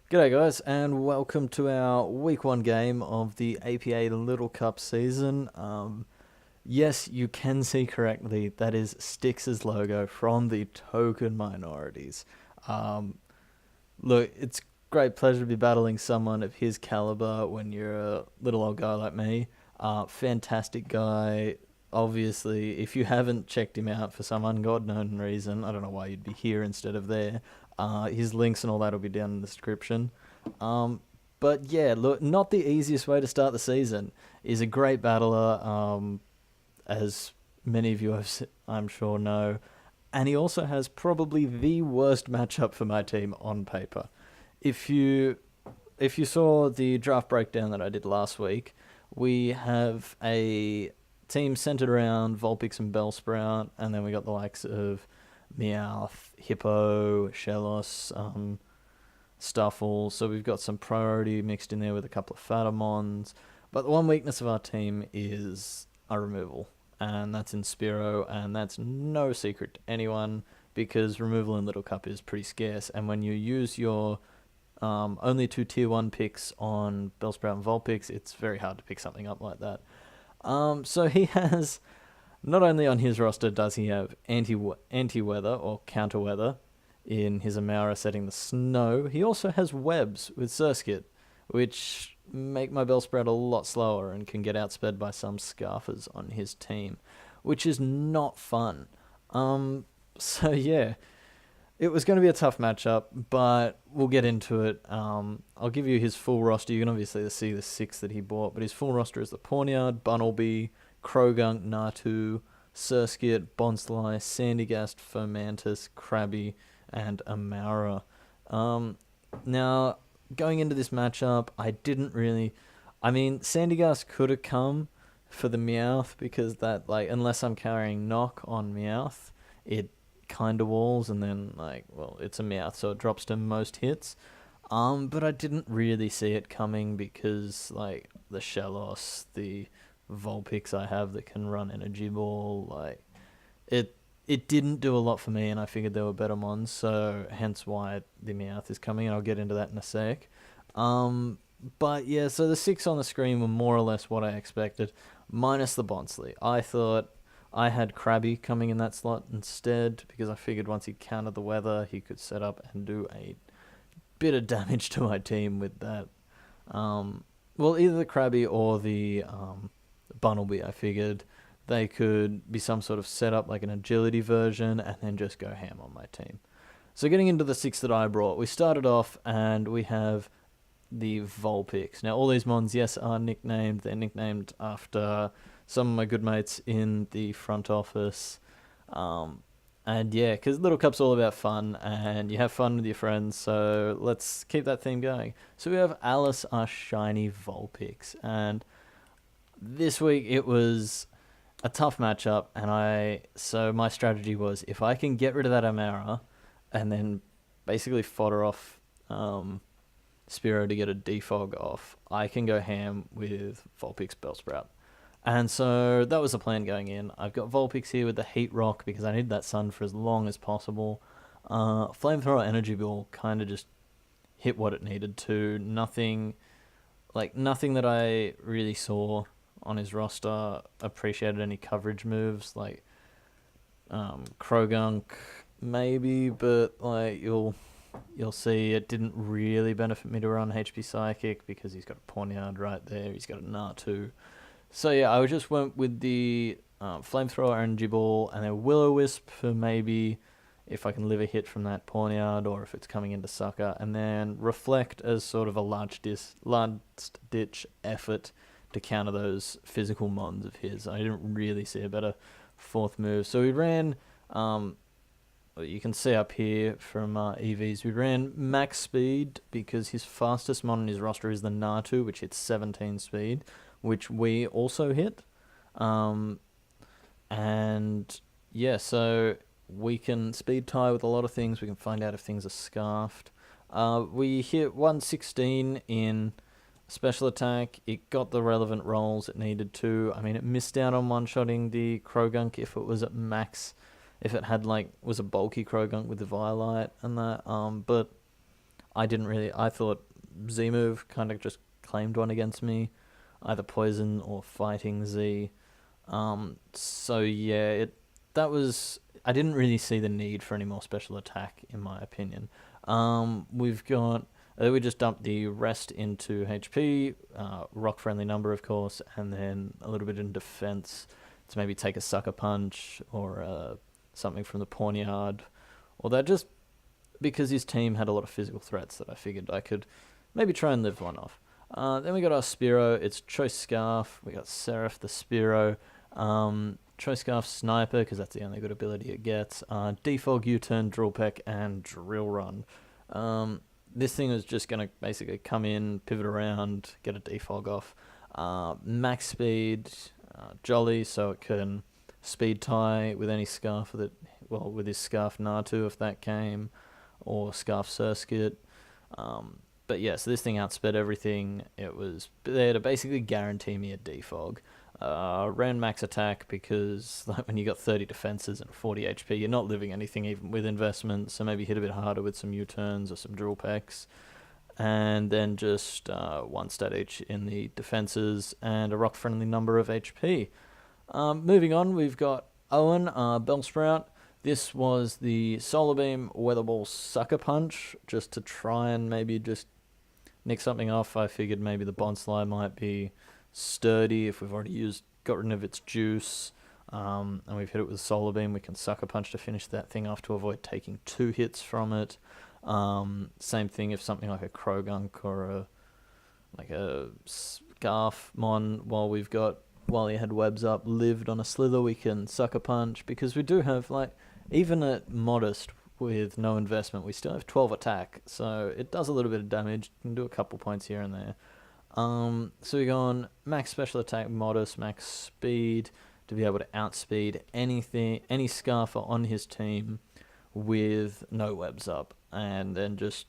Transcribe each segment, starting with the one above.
G'day guys, and welcome to our week one game of the APA Little Cup season. Yes, you can see correctly, that is Styx's logo from the token minorities. Um, Look, it's great pleasure to be battling someone of his caliber when you're a little old guy like me. Fantastic guy. Obviously, if you haven't checked him out for some ungodknown reason, I don't know why you'd be here instead of there. His links and all that will be down in the description. Um, but yeah, look, not the easiest way to start the season. He's a great battler, as many of you I'm sure know, and he also has probably the worst matchup for my team on paper. If you if you saw the draft breakdown that I did last week, we have a team centered around Vulpix and Bellsprout, and then we got the likes of Meowth, Hippo, Shellos, Stuffle. So we've got some priority mixed in there with a couple of Phatomons. But the one weakness of our team is a removal, and that's in Spiro, and that's no secret to anyone because removal in Little Cup is pretty scarce. And when you use your only two tier 1 picks on Bellsprout and Vulpix, it's very hard to pick something up like that. So he has, not only on his roster does he have anti-weather or counter-weather in his Amaura setting the snow, he also has webs with Surskit, which make my Bellsprout a lot slower and can get outsped by some Scarfers on his team, which is not fun. So yeah, it was going to be a tough matchup, but we'll get into it. I'll give you his full roster. You can obviously see the six that he bought, but his full roster is the Pawniard, Bunnelby, Krogunk, Natu, Surskit, Bonsly, Sandygast, Fomantis, Krabby, and Amaura. Now, going into this matchup, I didn't really... I mean, Sandygast could have come for the Meowth because that, like, unless I'm carrying Knock on Meowth, it kind of walls, and then, like, well, it's a Meowth, so it drops to most hits. But I didn't really see it coming because, like, the Shellos, the Vulpix I have that can run Energy Ball, like, it didn't do a lot for me, and I figured there were better mons, so hence why the Meowth is coming, and I'll get into that in a sec. But yeah, so the six on the screen were more or less what I expected, minus the Bonsly. I thought I had Krabby coming in that slot instead, because I figured once he countered the weather, he could set up and do a bit of damage to my team with that. Well, either the Krabby or the Bunnelby, I figured they could be some sort of setup, like an agility version, and then just go ham on my team. So getting into the six that I brought, we started off and we have the Vulpix. Now, all these mons, yes, are nicknamed. They're nicknamed after some of my good mates in the front office. And yeah, because Little Cup's all about fun, and you have fun with your friends, so let's keep that theme going. So we have Alice, our shiny Vulpix, and this week it was a tough matchup, and so my strategy was if I can get rid of that Amaura and then basically fodder off Spiro to get a defog off, I can go ham with Vulpix Bellsprout. And so that was the plan going in. I've got Vulpix here with the Heat Rock because I need that sun for as long as possible. Flamethrower Energy Ball kind of just hit what it needed to. Nothing that I really saw on his roster appreciated any coverage moves, like Krogunk maybe, but like you'll see it didn't really benefit me to run HP Psychic because he's got a Pawniard right there, he's got a Natu. So yeah, I just went with the Flamethrower Energy Ball and then Will-O-Wisp for maybe if I can live a hit from that Pawniard or if it's coming into Sucker, and then Reflect as sort of a last-ditch effort to counter those physical mons of his. I didn't really see a better fourth move. So we ran, you can see up here from EVs, we ran max speed because his fastest mon on his roster is the Natu, which hits 17 speed, which we also hit. And yeah, so we can speed tie with a lot of things. We can find out if things are scarfed. We hit 116 in special attack. It got the relevant rolls it needed to. I mean, it missed out on one-shotting the Krogunk if it was at max, if it had was a bulky Krogunk with the Violite and that. But I thought Z-move kind of just claimed one against me, either poison or fighting Z. So yeah, that was, I didn't really see the need for any more special attack in my opinion. We've got we just dumped the rest into HP, rock friendly number of course, and then a little bit in defense to maybe take a sucker punch or something from the pawnyard, or that just because his team had a lot of physical threats that I figured I could maybe try and live one off. Then we got our Spearow. It's Choice Scarf. We got Seraph the Spearow. Choice Scarf Sniper, because that's the only good ability it gets. Defog, U-Turn, Drill Peck, and Drill Run. This thing is just going to basically come in, pivot around, get a defog off. Max speed, Jolly, so it can speed tie with any scarf that, well, with his Scarf Natu if that came, or Scarf Surskit. But yeah, so this thing outsped everything. It was there to basically guarantee me a defog. Ran max attack because like when you got 30 defenses and 40 HP, you're not living anything even with investment, so maybe hit a bit harder with some U-turns or some drill pecks. And then just one stat each in the defenses and a rock-friendly number of HP. Moving on, we've got Owen, Bellsprout. This was the Solar Beam, Weather Ball, Sucker Punch, just to try and maybe just nick something off. I figured maybe the Bonsly might be sturdy if we've already got rid of its juice, and we've hit it with Solar Beam. We can Sucker Punch to finish that thing off to avoid taking 2 hits from it. Same thing if something like a Krogunk or a Scarfmon, while he had webs up, lived on a Slither, we can Sucker Punch, because we do have, like, even at modest with no investment, we still have 12 attack, so it does a little bit of damage. You can do a couple points here and there. So we go on max special attack, modest, max speed to be able to outspeed any Scarfer on his team with no webs up, and then just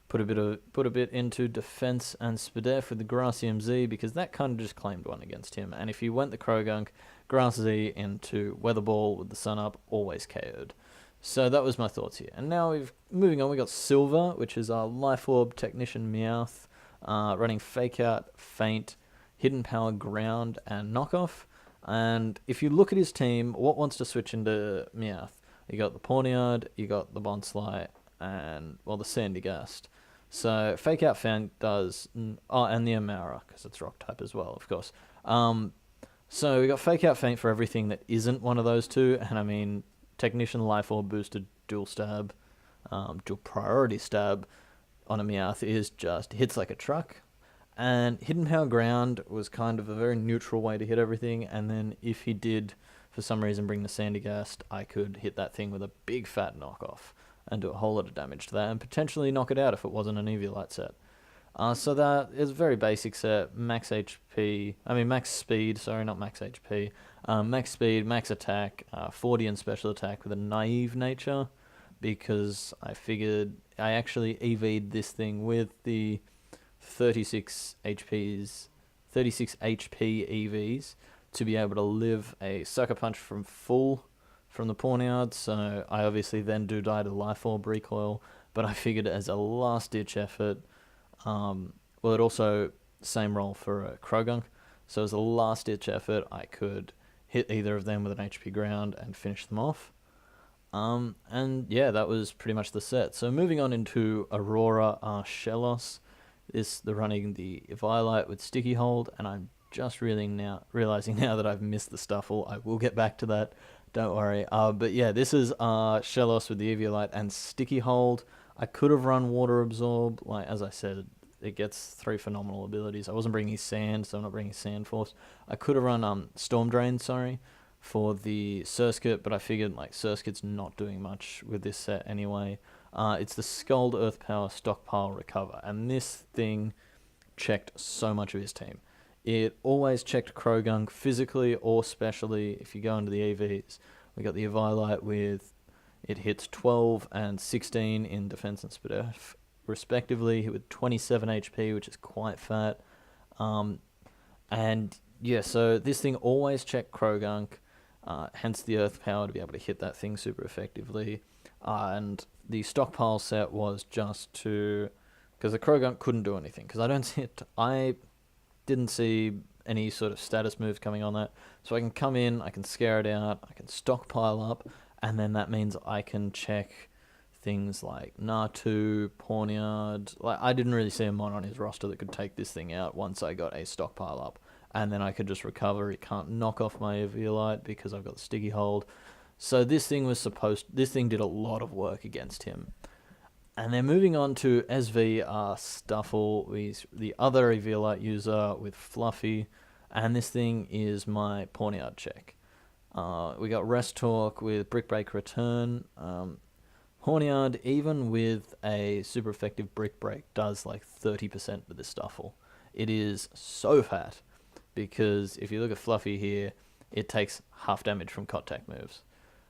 put a bit into defense and Spadef with the Grassy MZ, because that kind of just claimed one against him. And if you went the Krogunk, Grass Z into Weather Ball with the Sun Up, always KO'd. So that was my thoughts here. And now moving on, we got Silver, which is our Life Orb, Technician, Meowth, running Fake Out, Feint, Hidden Power, Ground, and Knockoff. And if you look at his team, what wants to switch into Meowth? You got the Pawniard, you got the Bonsly, and, well, the Sandygast. So Fake Out, Feint does, and the Amara, because it's Rock type as well, of course. So we got Fake Out, Feint for everything that isn't one of those two, and I mean, Technician, Life Orb boosted dual stab, dual priority stab on a Meowth is just hits like a truck. And Hidden Power Ground was kind of a very neutral way to hit everything, and then if he did for some reason bring the Sandygast, I could hit that thing with a big fat knockoff and do a whole lot of damage to that, and potentially knock it out if it wasn't an Eviolite set. So that is a very basic set. Max speed, sorry, not max HP. Max speed, max attack, 40 in special attack with a naive nature, because I figured I actually EV'd this thing with the 36 HP EVs to be able to live a Sucker Punch from the Pawniard, so I obviously then do die to Life Orb recoil, but I figured as a last-ditch effort, it also, same role for a Krogunk, so as a last-ditch effort, I could hit either of them with an HP Ground and finish them off. And yeah, that was pretty much the set. So moving on into Aurora Shellos, they're running the Eviolite with Sticky Hold, and I'm just realizing now that I've missed the Stuffle. I will get back to that, don't worry. But yeah, this is Shellos with the Eviolite and Sticky Hold. I could have run Water Absorb, like as I said, it gets 3 phenomenal abilities. I wasn't bringing Sand, so I'm not bringing Sand Force. I could have run Storm Drain, for the Surskit, but I figured like Surskit's not doing much with this set anyway. It's the Scald, Earth Power, Stockpile, Recover, and this thing checked so much of his team. It always checked Krogunk physically or specially. If you go into the EVs, we got the Eviolite with, it hits 12 and 16 in defense and Spadef respectively, hit with 27 HP, which is quite fat. And yeah, so this thing always checked Krogunk, hence the Earth Power to be able to hit that thing super effectively. And the Stockpile set was just to because the Krogan couldn't do anything, because I didn't see any sort of status moves coming on that. So I can come in, I can scare it out, I can stockpile up, and then that means I can check things like Natu, Pawniard. Like, I didn't really see a mon on his roster that could take this thing out once I got a stockpile up. And then I could just recover. He can't knock off my Eviolite because I've got the sticky hold. So this thing did a lot of work against him. And then moving on to SVR Stuffle, the other Eviolite user with Fluffy. And this thing is my Pawniard check. We got Rest Talk with Brick Break Return. Hornyard, even with a super effective Brick Break, does like 30% of this Stuffle. It is so fat, because if you look at Fluffy here, it takes half damage from contact moves.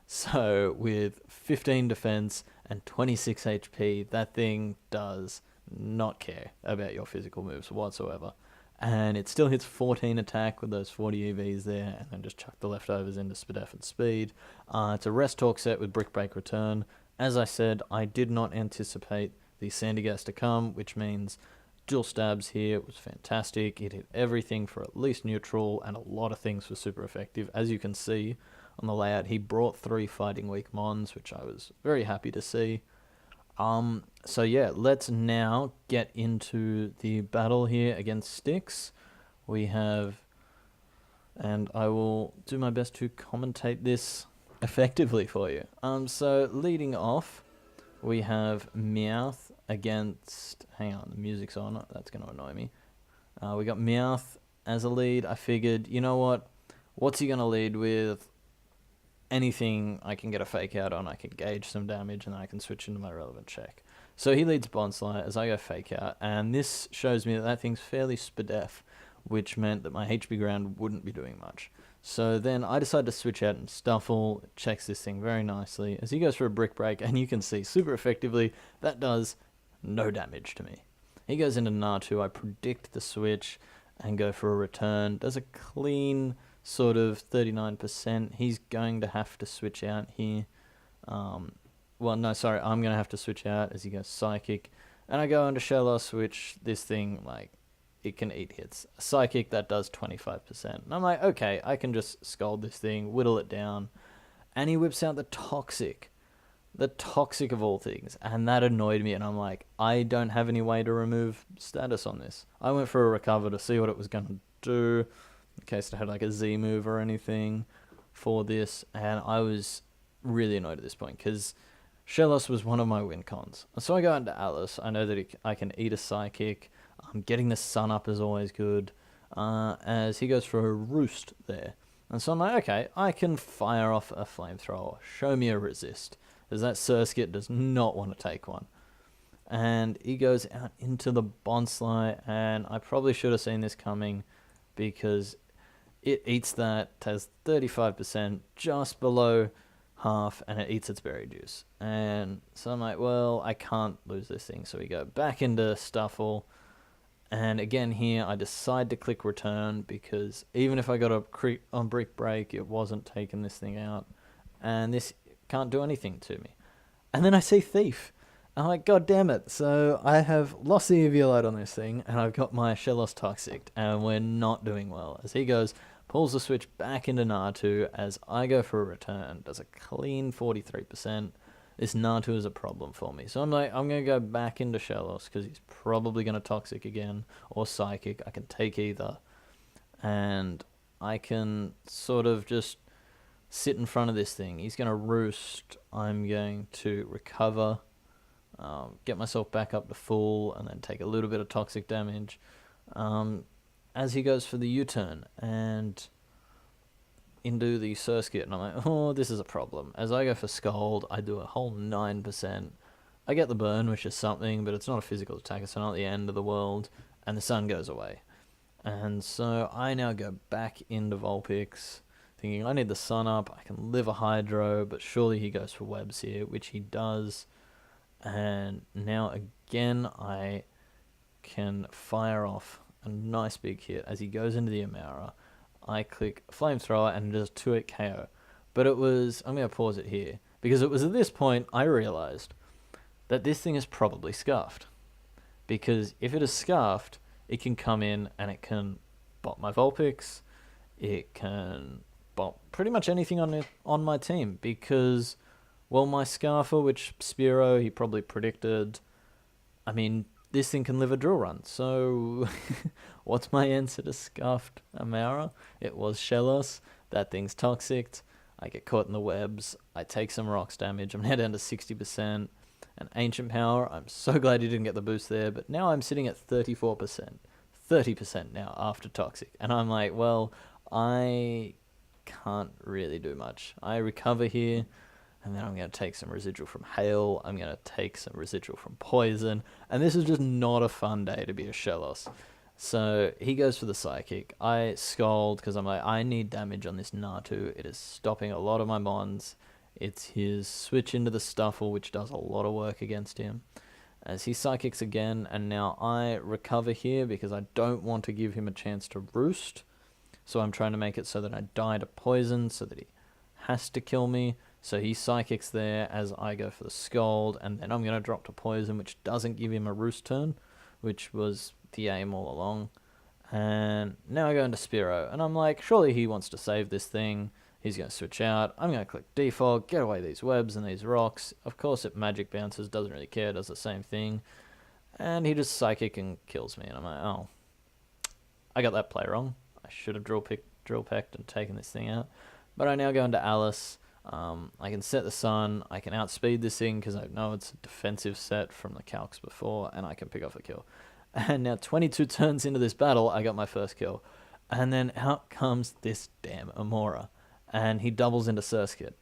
So with 15 defense and 26 HP, that thing does not care about your physical moves whatsoever. And it still hits 14 attack with those 40 EVs there, and then just chuck the leftovers into Spadef and Speed. It's a Rest Talk set with Brick Break Return. As I said, I did not anticipate the Sandy Gas to come, which means dual stabs here was fantastic. It hit everything for at least neutral, and a lot of things were super effective. As you can see on the layout, he brought 3 fighting weak mons, which I was very happy to see. So yeah, let's now get into the battle here against Styx. We have, and I will do my best to commentate this effectively for you. So leading off, we have Meowth against, hang on, the music's on, that's going to annoy me. We got Meowth as a lead. I figured, you know what, what's he going to lead with? Anything I can get a fake out on, I can gauge some damage, and then I can switch into my relevant check. So he leads Bonslight as I go fake out, and this shows me that thing's fairly Spadef, which meant that my HP ground wouldn't be doing much. So then I decide to switch out and Stuffle. It checks this thing very nicely as he goes for a Brick Break, and you can see super effectively that does no damage to me. He goes into Natu. I predict the switch and go for a return. Does a clean sort of 39%. He's going to have to switch out here. Well, no, sorry, I'm going to have to switch out as he goes Psychic. And I go into Shellos, which this thing, like, it can eat hits. Psychic, that does 25%. And I'm like, okay, I can just scold this thing, whittle it down. And he whips out the Toxic. The Toxic of all things. And that annoyed me, and I'm like, I don't have any way to remove status on this. I went for a Recover to see what it was going to do, in case it had like a Z move or anything for this. And I was really annoyed at this point, because Shellos was one of my win cons. So I go into Alice. I know that I can eat a Psychic. Getting the sun up is always good, as he goes for a Roost there. And so I'm like, okay, I can fire off a Flamethrower. Show me a resist, as that Surskit does not want to take one. And he goes out into the Bonslight, and I probably should have seen this coming, because it eats that, has 35%, just below half, and it eats its berry juice. And so I'm like, well, I can't lose this thing. So we go back into Stuffle. And again here, I decide to click return, because even if I got a crit on Brick Break, it wasn't taking this thing out. And this can't do anything to me. And then I see Thief. I'm like, god damn it. So I have lost the Eviolite on this thing, and I've got my Shellos Toxic, and we're not doing well. As he goes, pulls the switch back into Natu, as I go for a return. Does a clean 43%. This Natu is a problem for me. So I'm like, I'm going to go back into Shellos, because he's probably going to Toxic again, or Psychic. I can take either. And I can sort of just sit in front of this thing. He's going to Roost. I'm going to recover, get myself back up to full, and then take a little bit of toxic damage. As he goes for the U-turn, and into the Surskit, and I'm like, oh, this is a problem. As I go for Scold, I do a whole 9%. I get the burn, which is something, but it's not a physical attack, it's not the end of the world, and the sun goes away. And so I now go back into Vulpix, thinking I need the sun up, I can live a Hydro, but surely he goes for Webs here, which he does. And now again, I can fire off a nice big hit as he goes into the Amara. I click Flamethrower and it does 2-hit KO. But it was, I'm going to pause it here, because it was at this point I realized that this thing is probably scuffed. because if it is scarfed, it can come in and it can bot my Vulpix, it can bot pretty much anything on my team, because, well, my Scarfer, which Spearow, he probably predicted, I mean, this thing can live a drill run, so what's my answer to Scarfed Amara? It was Shellos. That thing's toxic. I get caught in the webs, I take some rocks damage, I'm now down to 60%, and Ancient Power, I'm so glad you didn't get the boost there, but now I'm sitting at 34%, 30% now after Toxic, and I'm like, well, I can't really do much. I recover here, and then I'm going to take some residual from Hail, I'm going to take some residual from Poison, and this is just not a fun day to be a Shellos. So he goes for the Psychic. I scold because I'm like, I need damage on this Natu. It is stopping a lot of my bonds. It's his switch into the Stuffle, which does a lot of work against him. As he Psychics again, and now I recover here because I don't want to give him a chance to roost. So I'm trying to make it so that I die to Poison, so that he has to kill me. So he Psychics there as I go for the Scold, and then I'm going to drop to Poison, which doesn't give him a roost turn, which was the aim all along. And now I go into Spearow, and I'm like, surely he wants to save this thing. He's going to switch out. I'm going to click Defog, get away these webs and these rocks. Of course it magic bounces, doesn't really care, does the same thing. And he just Psychic and kills me, and I'm like, oh, I got that play wrong. I should have drill pecked and taken this thing out. But I now go into Alice. I can set the Sun, I can outspeed this thing because I know it's a defensive set from the calcs before, and I can pick off a kill. And now 22 turns into this battle, I got my first kill. And then out comes this damn Amora. And he doubles into Surskit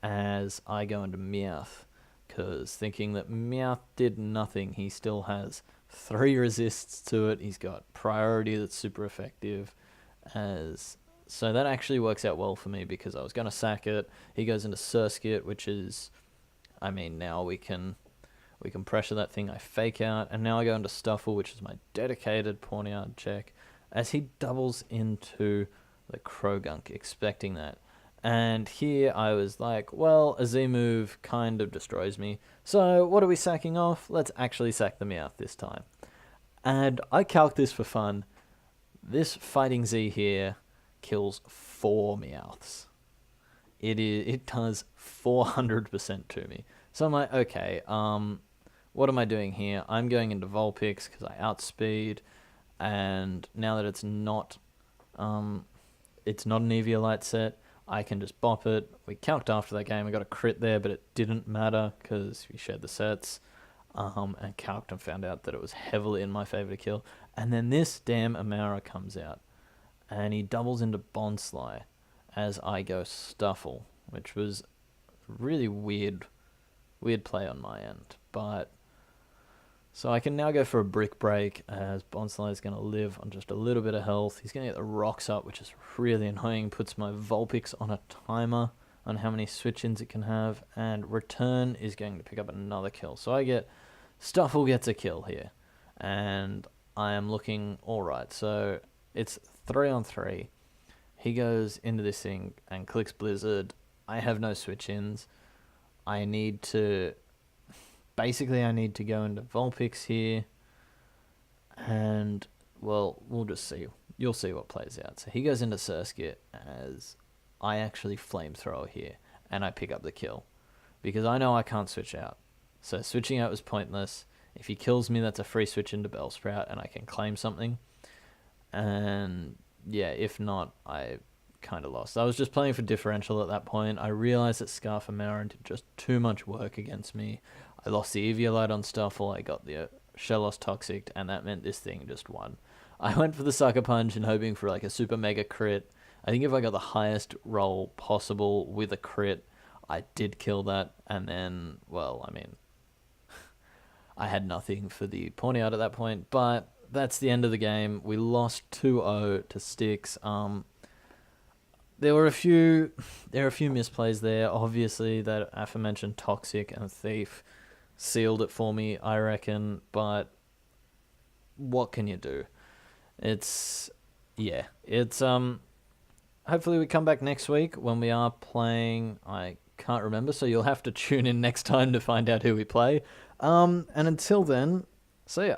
as I go into Meowth. Because thinking that Meowth did nothing, he still has 3 resists to it. He's got priority that's super effective. So that actually works out well for me because I was going to sack it. He goes into Surskit, which is, I mean, now we can pressure that thing. I fake out, and now I go into Stuffle, which is my dedicated Pawniard check, as he doubles into the Krogunk, expecting that. And here I was like, well, a Z move kind of destroys me, so what are we sacking off? Let's actually sack the Meowth this time. And I calc this for fun. This Fighting Z here kills 4 Meowths. It does 400% to me. So I'm like, okay, what am I doing here? I'm going into Vulpix because I outspeed, and now that it's not an Eviolite set, I can just bop it. We calced after that game, I got a crit there, but it didn't matter because we shared the sets, and calced and found out that it was heavily in my favor to kill. And then this damn Amara comes out, and he doubles into Bonsly as I go Stuffle, which was really weird play on my end. But so I can now go for a Brick Break as Bonsly is going to live on just a little bit of health. He's going to get the rocks up, which is really annoying. Puts my Vulpix on a timer on how many switch-ins it can have, and Return is going to pick up another kill. So Stuffle gets a kill here, and I am looking alright. So it's 3-on-3. He goes into this thing and clicks Blizzard. I have no switch-ins. I need to go into Vulpix here, and, well, we'll just see. You'll see what plays out. So he goes into Surskit as I actually Flamethrower here, and I pick up the kill, because I know I can't switch out. So switching out was pointless. If he kills me, that's a free switch into Bellsprout, and I can claim something. And, yeah, if not, I kind of lost. I was just playing for differential at that point. I realized that Scarf and Mauron did just too much work against me. I lost the Eviolite on Stuffle, I got the Shellos Toxic, and that meant this thing just won. I went for the Sucker Punch and hoping for like a super mega crit. I think if I got the highest roll possible with a crit, I did kill that, and then, well, I mean, I had nothing for the Pawniard at that point, but that's the end of the game. We lost 2-0 to Styx. There were a few misplays there. Obviously, that aforementioned Toxic and Thief sealed it for me, I reckon, but what can you do? Hopefully we come back next week when we are playing, I can't remember, so you'll have to tune in next time to find out who we play. And until then, see ya.